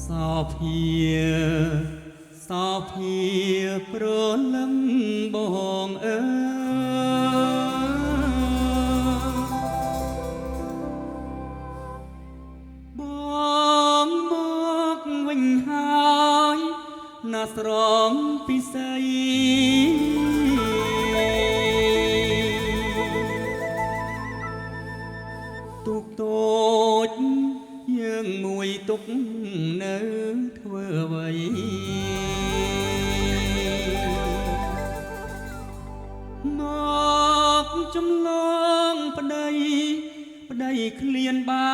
សោភាសោភាប្រលឹងបងអើបងមកវិញហើយណាស្រងពិសីទុកតូចយើងមួយទុកនៅធ្វើអ្វីមកចំឡងប្តីឃ្លានបា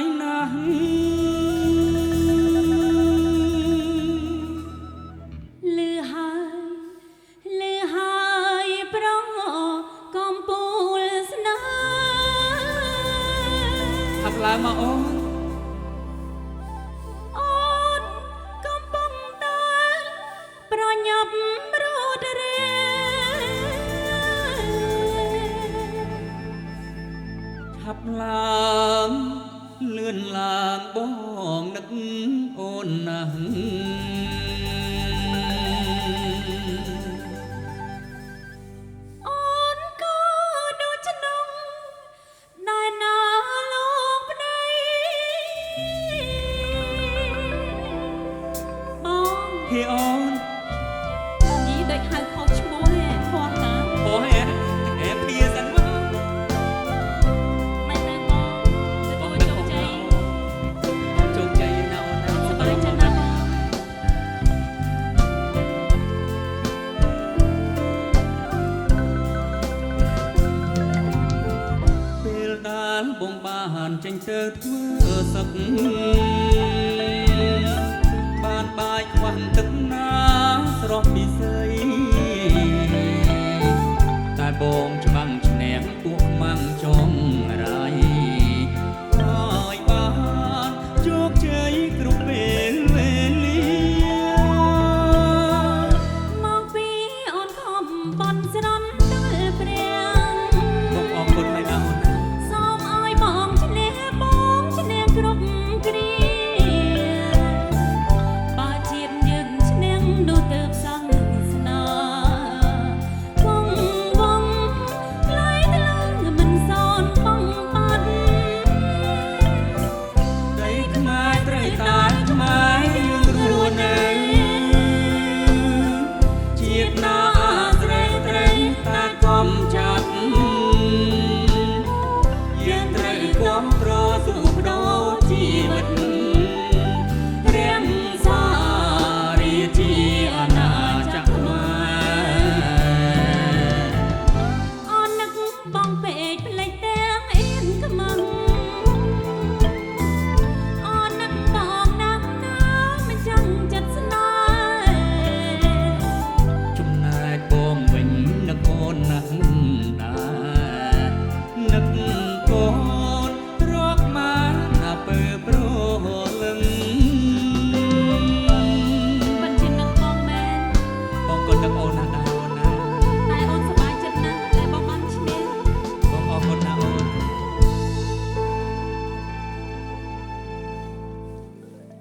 យណាស់លឺហើយប្រងកំពូលស្នេហ៍ថាក្លើមកអូនកំពុងតែប្រញាប់រត់រាឆាប់ឡើងលឿនឡើងបងនឹកអូនណាស់អូនក៏ដូចឆ្នាំដែលណាលោកប្តីបងហេអូននេះដូចហៅខុសឈ្មោះហ៎ខុសតា អូហេភាសិនមក មិនមែនបងទទួលជោគជ័យ ជោគជ័យណាស់អូនណា សប្បាយចិត្តណាស់បងពេលដែលបងបានចេញទៅធ្វើសឹកបានបាយខ្វះទឹកណាស្រស់ពិសីតែបងច្បាំងឈ្នះពួកខ្មាំងចងរៃហើយបានជោគជ័យគ្រប់ពេលវេ